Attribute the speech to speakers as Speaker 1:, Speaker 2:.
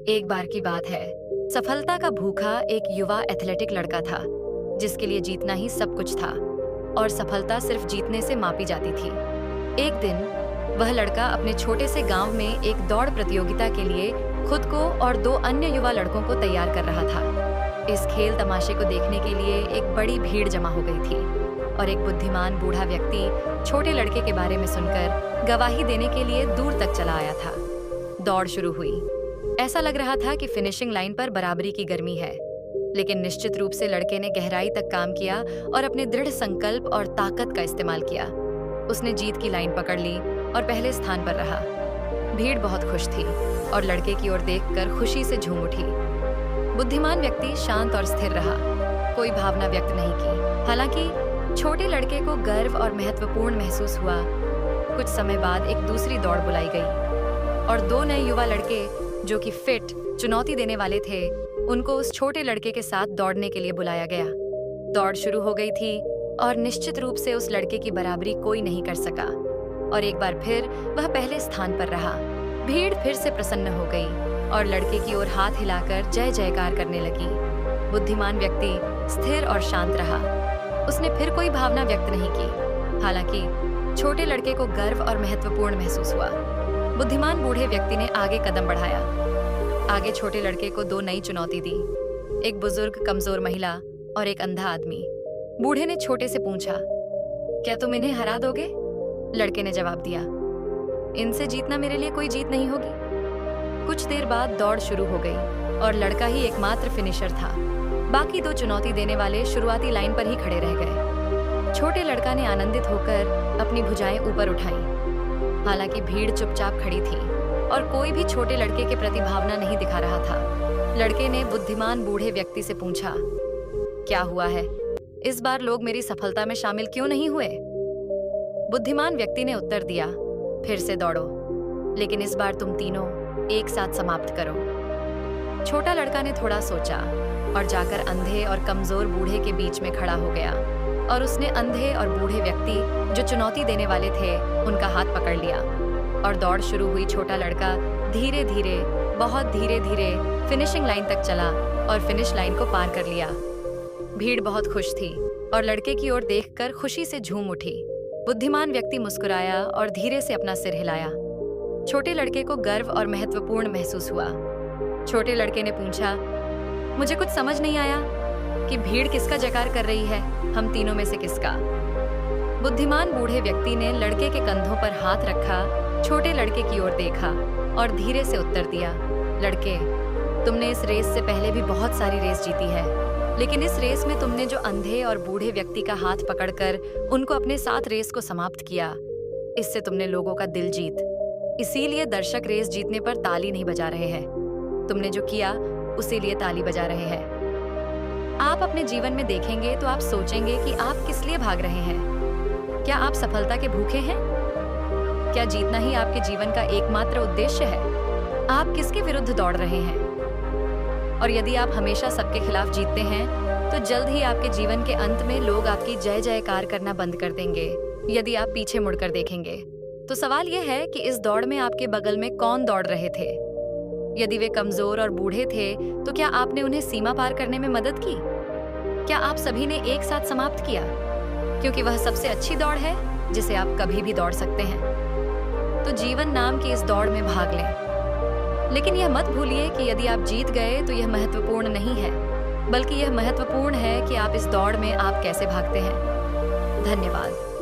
Speaker 1: एक बार की बात है, सफलता का भूखा एक युवा एथलेटिक लड़का था, जिसके लिए जीतना ही सब कुछ था और सफलता सिर्फ जीतने से मापी जाती थी। एक दिन वह लड़का अपने छोटे से गांव में एक दौड़ प्रतियोगिता के लिए खुद को और दो अन्य युवा लड़कों को तैयार कर रहा था। इस खेल तमाशे को देखने के लिए एक बड़ी भीड़ जमा हो गई थी और एक बुद्धिमान बूढ़ा व्यक्ति छोटे लड़के के बारे में सुनकर गवाही देने के लिए दूर तक चला आया था। दौड़ शुरू हुई। ऐसा लग रहा था कि फिनिशिंग लाइन पर बराबरी की गर्मी है, लेकिन निश्चित रूप से लड़के ने गहराई तक काम किया और अपने दृढ़ संकल्प और ताकत का इस्तेमाल किया। उसने जीत की लाइन पकड़ ली और पहले स्थान पर रहा। भीड़ बहुत खुश थी और लड़के की ओर देखकर खुशी से झूम उठी। बुद्धिमान व्यक्ति शांत और स्थिर रहा, कोई भावना व्यक्त नहीं की। हालांकि छोटे लड़के को गर्व और महत्वपूर्ण महसूस हुआ। कुछ समय बाद एक दूसरी दौड़ बुलाई गई और दो नए युवा लड़के जो कि फिट, चुनौती देने वाले थे, उनको उस छोटे लड़के के साथ दौड़ने के लिए बुलाया गया। दौड़ शुरू हो गई थी और निश्चित रूप से उस लड़के की बराबरी कोई नहीं कर सका और एक बार फिर वह पहले स्थान पर रहा। भीड़ फिर से प्रसन्न हो गई और लड़के की ओर हाथ हिलाकर जय जयकार करने लगी। बुद्धिमान व्यक्ति स्थिर और शांत रहा। उसने फिर कोई भावना व्यक्त नहीं की। हालांकि छोटे लड़के को गर्व और महत्वपूर्ण महसूस हुआ। बुद्धिमान बूढ़े व्यक्ति ने आगे कदम बढ़ाया। आगे छोटे लड़के को दो नई चुनौती दी, एक बुजुर्ग कमजोर महिला और एक अंधा आदमी। बूढ़े ने छोटे से पूछा, क्या तुम इन्हें हरा दोगे? लड़के ने जवाब दिया, इनसे जीतना मेरे लिए कोई जीत नहीं होगी। कुछ देर बाद दौड़ शुरू हो गई और लड़का ही एकमात्र फिनिशर था। बाकी दो चुनौती देने वाले शुरुआती लाइन पर ही खड़े रह गए। छोटे लड़का ने आनंदित होकर अपनी भुजाएं ऊपर उठाई। हालांकि भीड़ चुपचाप खड़ी थी और कोई भी छोटे लड़के के प्रति भावना नहीं दिखा रहा था। लड़के ने बुद्धिमान बूढ़े व्यक्ति से पूछा, क्या हुआ है? इस बार लोग मेरी सफलता में शामिल क्यों नहीं हुए? बुद्धिमान व्यक्ति ने उत्तर दिया, फिर से दौड़ो, लेकिन इस बार तुम तीनों एक साथ समाप्त करो। छोटा लड़का ने थोड़ा सोचा और जाकर अंधे और कमजोर बूढ़े के बीच में खड़ा हो गया और उसने अंधे और बूढ़े व्यक्ति जो चुनौती देने वाले थे उनका हाथ पकड़ लिया और दौड़ शुरू हुई। छोटा लड़का धीरे धीरे, बहुत धीरे धीरे फिनिशिंग लाइन तक चला और फिनिश लाइन को पार कर लिया। भीड़ बहुत खुश थी और लड़के की ओर देखकर खुशी से झूम उठी। बुद्धिमान व्यक्ति मुस्कुराया और धीरे से अपना सिर हिलाया। छोटे लड़के को गर्व और महत्वपूर्ण महसूस हुआ। छोटे लड़के ने पूछा, मुझे कुछ समझ नहीं आया कि भीड़ किसका जयकार कर रही है, हम तीनों में से किसका? बुद्धिमान बूढ़े व्यक्ति ने लड़के के कंधों पर हाथ रखा, छोटे लड़के की ओर देखा और धीरे से उत्तर दिया, लड़के, तुमने इस रेस से पहले भी बहुत सारी रेस जीती है, लेकिन इस रेस में तुमने जो अंधे और बूढ़े व्यक्ति का हाथ पकड़कर उनको अपने साथ रेस को समाप्त किया, इससे तुमने लोगों का दिल जीत। इसीलिए दर्शक रेस जीतने पर ताली नहीं बजा रहे हैं। तुमने जो किया उसी लिए ताली बजा रहे हैं। आप अपने जीवन में देखेंगे तो आप सोचेंगे कि आप किस लिए भाग रहे हैं। क्या आप सफलता के भूखे हैं? क्या जीतना ही आपके जीवन का एकमात्र उद्देश्य है? आप किसके विरुद्ध दौड़ रहे हैं? और यदि आप हमेशा सबके खिलाफ जीतते हैं तो जल्द ही आपके जीवन के अंत में लोग आपकी जय जयकार करना बंद कर देंगे। यदि आप पीछे मुड़कर देखेंगे तो सवाल यह है कि इस दौड़ में आपके बगल में कौन दौड़ रहे थे? यदि वे कमजोर और बूढ़े थे तो क्या आपने उन्हें सीमा पार करने में मदद की? क्या आप सभी ने एक साथ समाप्त किया? क्योंकि वह सबसे अच्छी दौड़ है जिसे आप कभी भी दौड़ सकते हैं। तो जीवन नाम की इस दौड़ में भाग लें, लेकिन यह मत भूलिए कि यदि आप जीत गए तो यह महत्वपूर्ण नहीं है, बल्कि यह महत्वपूर्ण है कि आप इस दौड़ में आप कैसे भागते हैं। धन्यवाद।